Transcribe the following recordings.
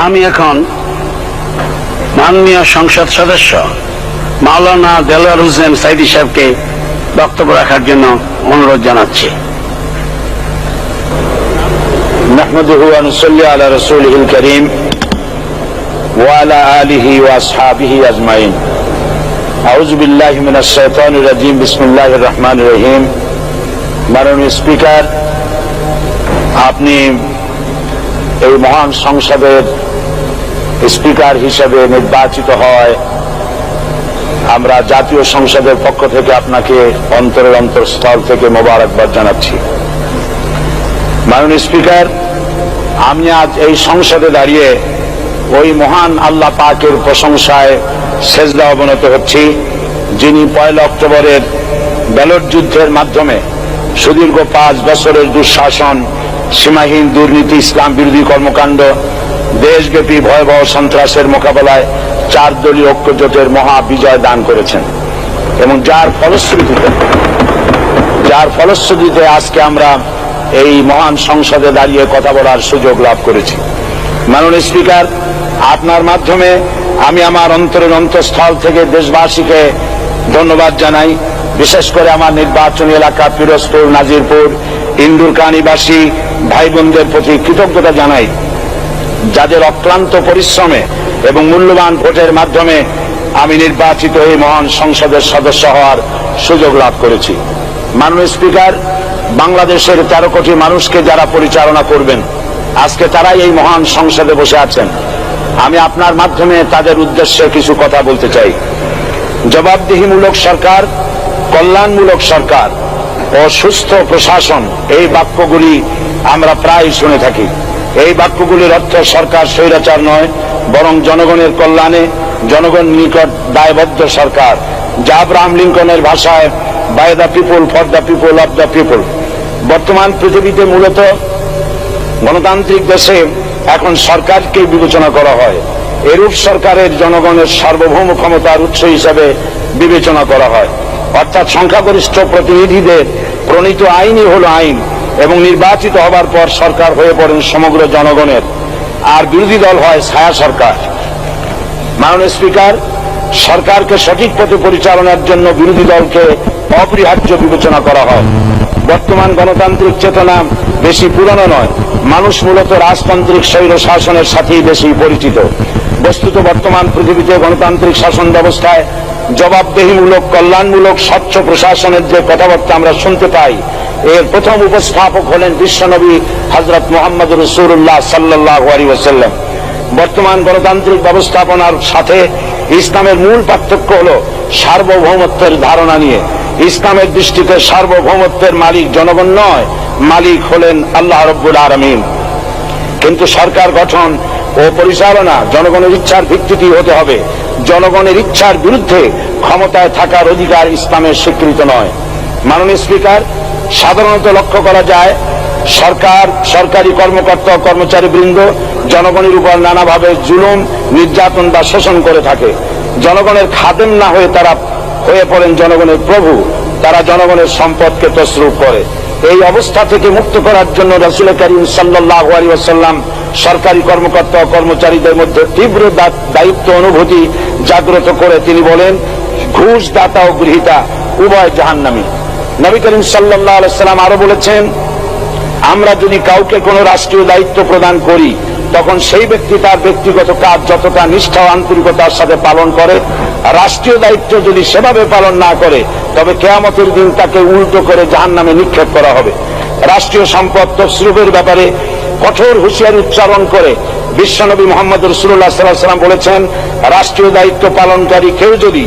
আমি এখন মাননীয় সংসদ সদস্য মাওলানা দেলোয়ার হোসেন সাইদি সাহেবকে বক্তব্য রাখার জন্য অনুরোধ জানাচ্ছি। নাহমাদুহু ওয়া নুসাল্লি আলা রাসূলিহিল কারীম ওয়া আলা আলিহি ওয়া আসহাবিহি আজমাইন। আউযু বিল্লাহি মিনাশ শাইতানির রাজীম। বিসমিল্লাহির রহমানির রহিম। মাননীয় স্পিকার, আপনি এই মহান সংসদের স্পিকার হিসেবে নির্বাচিত হয় আমরা জাতীয় সংসদের পক্ষ থেকে আপনাকে অন্তরের অন্তঃস্থল থেকে মোবারকবাদ জানাচ্ছি। মাননীয় স্পিকার, আমি আজ এই সংসদে দাঁড়িয়ে ওই মহান আল্লাহ পাকের প্রশংসায় সেজদা অবনত হচ্ছি, যিনি 1 অক্টোবরের ব্যালট যুদ্ধের মাধ্যমে সুদীর্ঘ 5 বছরের দুঃশাসন, সীমাহীন দুর্নীতি, ইসলাম বিরোধী কর্মকাণ্ড, দেশব্যাপী ভয়াবহ সন্ত্রাসের মোকাবেলায় 4 দলীয় ঐক্যজোটের মহা বিজয় দান করেছেন এবং যার ফলশ্রুতিতে আজকে আমরা এই মহান সংসদে দাঁড়িয়ে কথা বলার সুযোগ লাভ করেছি। মাননীয় স্পিকার, আপনার মাধ্যমে আমি আমার অন্তরের অন্তঃস্থল থেকে দেশবাসীকে ধন্যবাদ জানাই। বিশেষ করে আমার নির্বাচনী এলাকা পিরোজপুর, নাজিরপুর, ইন্দুরকানীবাসী ভাই বোনদের প্রতি কৃতজ্ঞতা জানাই, যাদের অক্লান্ত পরিশ্রমে এবং মূল্যবান ভোটের মাধ্যমে আমি নির্বাচিত এই মহান সংসদের সদস্য হওয়ার সুযোগ লাভ করেছি। মাননীয় স্পিকার, বাংলাদেশের 13 কোটি মানুষকে যারা পরিচালনা করবেন আজকে তারাই এই মহান সংসদে বসে আছেন। আমি আপনার মাধ্যমে তাদের উদ্দেশ্যে কিছু কথা বলতে চাই। জবাবদিহিমূলক সরকার, কল্যাণমূলক সরকার ও সুস্থ প্রশাসন, এই বাক্যগুলি আমরা প্রায় শুনে থাকি। এই বাক্যগুলির অর্থ সরকার স্বৈরাচার নয়, বরং জনগণের কল্যাণে জনগণ নিকট দায়বদ্ধ সরকার, যা আব্রাহাম লিঙ্কনের ভাষায় by the people, for the people, of the people. বর্তমান পৃথিবীতে মূলত গণতান্ত্রিক দেশে এখন সরকারকে বিবেচনা করা হয়। এরূপ সরকারের জনগণের সার্বভৌম ক্ষমতার উৎস হিসাবে বিবেচনা করা হয়, অর্থাৎ সংখ্যাগরিষ্ঠ প্রতিনিধিদের প্রণীত আইনই হল আইন এবং নির্বাচিত হবার পর সরকার হয়ে পড়েন সমগ্র জনগণের, আর বিরোধী দল হয় ছায়া সরকার। মাননীয় স্পিকার, সরকারকে সঠিক পথে পরিচালনার জন্য বিরোধী দলকে অপরিহার্য বিবেচনা করা হয়। বর্তমান গণতান্ত্রিক চেতনা বেশি পুরানো নয়, মানুষ মূলত রাজতান্ত্রিক স্বৈর শাসনের সাথেই বেশি পরিচিত। বস্তুত বর্তমান পৃথিবীতে গণতান্ত্রিক শাসন ব্যবস্থায় জবাবদিহিমূলক, কল্যাণমূলক, স্বচ্ছ প্রশাসনের যে কথাবার্তা আমরা শুনতে পাই, এর প্রথম উপস্থাপক হলেন বিশ্বনবী হযরত মুহাম্মদ রাসূলুল্লাহ সাল্লাল্লাহু আলাইহি ওয়াসাল্লাম। বর্তমান গণতান্ত্রিক ব্যবস্থাপনার সাথে ইসলামের মূল পার্থক্য হল সার্বভৌমত্বের ধারণা নিয়ে। ইসলামের দৃষ্টিতে সার্বভৌমত্বের মালিক জনগণ নয়, মালিক হলেন আল্লাহ রাব্বুল আলামিন। কিন্তু সরকার গঠন ও পরিচালনা জনগণের ইচ্ছার ভিত্তিতে হতে হবে। জনগণের ইচ্ছার বিরুদ্ধে ক্ষমতায় থাকার অধিকার ইসলামের স্বীকৃত নয়। মাননীয় স্পিকার, সাধারণত লক্ষ্য করা যায় সরকার, সরকারি কর্মকর্তা ও কর্মচারীবৃন্দ জনগণের উপর নানাভাবে জুলুম, নির্যাতন বা শোষণ করে থাকে। জনগণের খাদেম না হয়ে তারা হয়ে পড়েন জনগণের প্রভু। তারা জনগণের সম্পদকে তসরুপ করে। এই অবস্থা থেকে মুক্ত করার জন্য রাসূল করিম সাল্লাল্লাহু আলাইহি ওয়াসাল্লাম সরকারি কর্মকর্তা ও কর্মচারীদের মধ্যে তীব্র দায়িত্ব অনুভূতি জাগ্রত করে তিনি বলেন, ঘুষ দাতা ও গৃহীতা উভয় জাহান্নামী। নবী করিম সাল্লাল্লাহু আলাইহি ওয়াসাল্লাম আরো বলেছেন, আমরা যদি কাউকে কোনো রাষ্ট্রীয় দায়িত্ব প্রদান করি তখন সেই ব্যক্তি তার ব্যক্তিগত কাজ যতটা নিষ্ঠা ও আন্তরিকতার সাথে পালন করে, রাষ্ট্রীয় দায়িত্ব যদি সেভাবে পালন না করে তবে কিয়ামতের দিন তাকে উল্টো করে জাহান্নামে নিক্ষেপ করা হবে। রাষ্ট্রীয় সম্পদ তসরুফের ব্যাপারে কঠোর হুঁশিয়ারি উচ্চারণ করে বিশ্বনবী মুহাম্মদ রাসূলুল্লাহ সাল্লাল্লাহু আলাইহি ওয়াসাল্লাম বলেছেন, রাষ্ট্রীয় দায়িত্ব পালনকারী কেউ যদি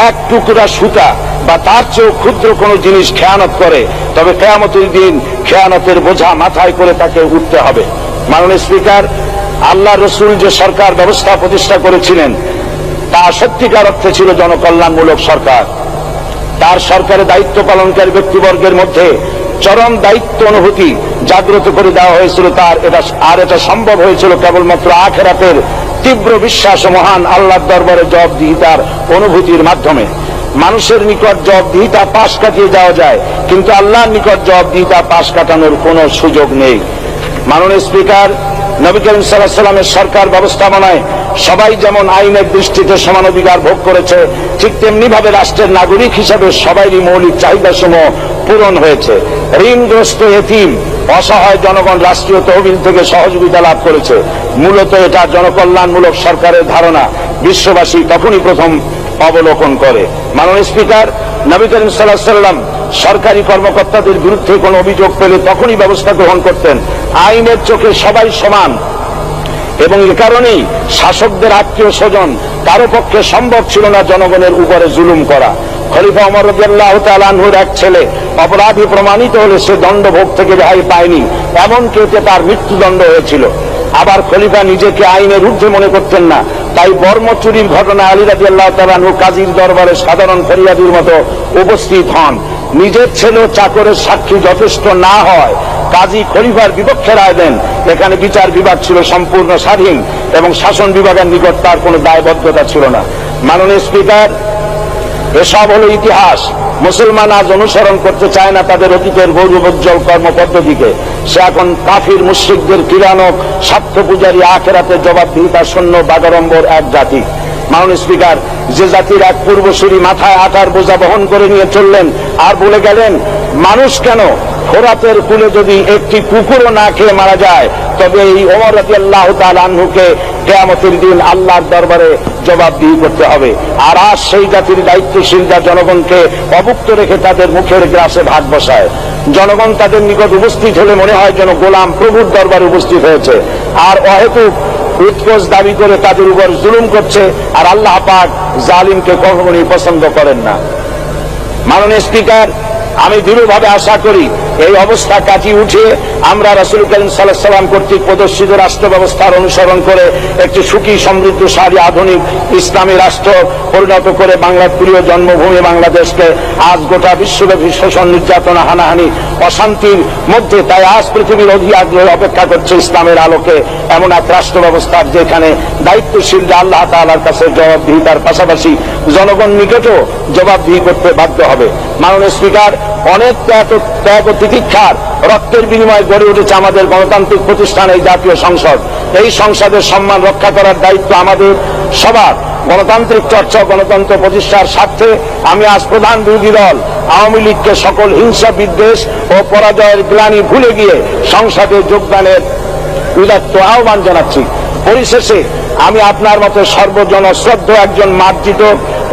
1 টুকরা সুতা বা তার চেয়েও ক্ষুদ্র কোনো জিনিস খেয়ানত করে তবে কিয়ামতের দিন খেয়ানতের বোঝা মাথায় করে তাকে উঠতে হবে। মাননীয় স্পিকার, আল্লাহ রসুল যে সরকার ব্যবস্থা প্রতিষ্ঠা করেছিলেন তা সত্যিকার অর্থে ছিল জনকল্যাণমূলক সরকার। তার সরকারের দায়িত্ব পালনকারী ব্যক্তিবর্গের মধ্যে চরম দায়িত্ব অনুভূতি জাগ্রত করে দেওয়া হয়েছিল। এটা সম্ভব হয়েছিল কেবলমাত্র আখিরাতের তীব্র বিশ্বাস ও মহান আল্লাহর দরবারে জবাবদিহিতার অনুভূতির মাধ্যমে। মানুষের নিকট জবাবদিহিতা পাশ কাটিয়ে যাওয়া যায়, কিন্তু আল্লাহর নিকট জবাবদিহিতা পাশ কাটানোর কোনো সুযোগ নেই। মাননীয় স্পিকার, নবী করিম সাল্লাল্লাহু আলাইহি ওয়াসাল্লামের সরকার ব্যবস্থাপনায় সবাই যেমন আইনের দৃষ্টিতে সমান অধিকার ভোগ করেছে, ঠিক তেমনি ভাবে রাষ্ট্রের নাগরিক হিসেবে সবারই মৌলিক চাহিদাসমূহ পূরণ হয়েছে। ঋণগ্রস্ত এতিম অসহায় জনগণ রাষ্ট্রীয় তহবিল থেকে সহযোগিতা লাভ করেছে। মূলত এটা জনকল্যাণমূলক সরকারের ধারণা বিশ্ববাসী তখনই প্রথম অবলোকন করে। মাননীয় স্পিকার, নবী করিম সাল্লাল্লাহু আলাইহি ওয়াসাল্লাম সরকারি কর্মকর্তাদের বিরুদ্ধে কোনো অভিযোগ পেলে তখনই ব্যবস্থা গ্রহণ করতেন। আইনের চোখে সবাই সমান এবং এ কারণেই শাসকদের আত্মীয় স্বজন কারো পক্ষে সম্ভব ছিল না জনগণের উপরে জুলুম করা। খলিফা ওমর রাদিয়াল্লাহু তাআলা আনহুর এক ছেলে অপরাধী প্রমাণিত হলে সে দণ্ডভোগ থেকে রেহাই পায়নি, এমনকি এতে তার মৃত্যুদণ্ড হয়েছিল। আবার খলিফা নিজেকে আইনের ঊর্ধ্বে মনে করতেন না, তাই বর্ম চুরির ঘটনায় আলী রাদিয়াল্লাহু তাআলা আনহু কাজীর দরবারে সাধারণ ফরিয়াদির মতো উপস্থিত হন। নিজের ছেলে ও চাকরের সাক্ষী যথেষ্ট না হয় কাজী খলিফার বিপক্ষে রায় দেন। এখানে বিচার বিভাগ ছিল সম্পূর্ণ স্বাধীন এবং শাসন বিভাগের নিকট তার কোনো দায়বদ্ধতা ছিল না। মাননীয় স্পিকার, এসব হলো ইতিহাস। মুসলমান আজ অনুসরণ করতে চায় না তাদের অতীতের গৌরবোজ্জ্বল কর্মপদ্ধতিকে। সে এখন কাফির মুশরিকদের কিরানক স্বার্থ পূজারী আখেরাতে জবাবদিহিতা শূন্য বাগাড়ম্বর এক জাতি। মাননীয় স্পিকার, যে জাতির এক পূর্বসূরি মাথায় আটার বোঝা বহন করে নিয়ে চললেন আর বলে গেলেন মানুষ কেন ফোরাতের কূলে যদি একটি কুকুরও না খেয়ে মারা যায়, তবে এই ওমর রাদিয়াল্লাহু তাআলা আনহুকে কিয়ামতের দিন আল্লাহর দরবারে জবাবদিহি করতে হবে। আর আজ সেই জাতির দায়িত্বশীলরা জনগণকে অভুক্ত রেখে তাদের মুখের গ্রাসে ভাত বসায়। জনগণ তাদের নিকট উপস্থিত হলে মনে হয় যেন গোলাম প্রভুর দরবারে উপস্থিত হয়েছে, আর অহেতুক উৎকোচ দাবি করে তাদের উপর জুলুম করছে। আর আল্লাহ পাক জালিমকে কখনোই পছন্দ করেন না। মাননীয় স্পিকার, আমি দৃঢ়ভাবে আশা করি এই অবস্থা কাটিয়ে উঠিয়ে আমরা রাসূল করিম সাল্লাল্লাহু আলাইহি ওয়াসাল্লাম কর্তৃক প্রদর্শিত রাষ্ট্র ব্যবস্থার অনুসরণ করে একটি সুখী সমৃদ্ধশালী আধুনিক ইসলামী রাষ্ট্র পরিণত করে বাংলার প্রিয় জন্মভূমি বাংলাদেশকে আজ গোটা বিশ্বব্যাপী শোষণ, নির্যাতনা, হানাহানি, অশান্তির মধ্যে, তাই আজ পৃথিবীর অধি আগ্রহে অপেক্ষা করছে ইসলামের আলোকে এমন এক রাষ্ট্র ব্যবস্থার যেখানে দায়িত্বশীলরা আল্লাহ তাআলার কাছে জবাবদিহিতার পাশাপাশি জনগণ নিকটও জবাবদিহি করতে বাধ্য হবে। মাননীয় স্পিকার, অনেক ত্যাগ ও তিতিক্ষার রক্তের বিনিময়ে গড়ে উঠেছে আমাদের গণতান্ত্রিক প্রতিষ্ঠান এই জাতীয় সংসদ। এই সংসদের সম্মান রক্ষা করার দায়িত্ব আমাদের সবার। গণতান্ত্রিক চর্চা, গণতন্ত্র প্রতিষ্ঠার স্বার্থে আমি আজ প্রধান বিরোধী দল আওয়ামী লীগকে সকল হিংসা, বিদ্বেষ ও পরাজয়ের গ্লানি ভুলে গিয়ে সংসদে যোগদানের উদাত্ত আহ্বান জানাচ্ছি। পরিশেষে আমি আপনার মতো সর্বজন শ্রদ্ধ একজন মার্জিত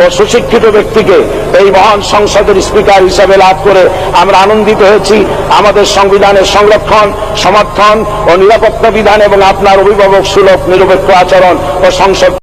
ও সুশিক্ষিত ব্যক্তিকে এই মহান সংসদের স্পিকার হিসাবে লাভ করে আমরা আনন্দিত হয়েছি। আমাদের সংবিধানের সংরক্ষণ, সমর্থন ও নিরাপত্তা বিধান এবং আপনার অভিভাবক সুলভ নিরপেক্ষ আচরণ ও সংসদ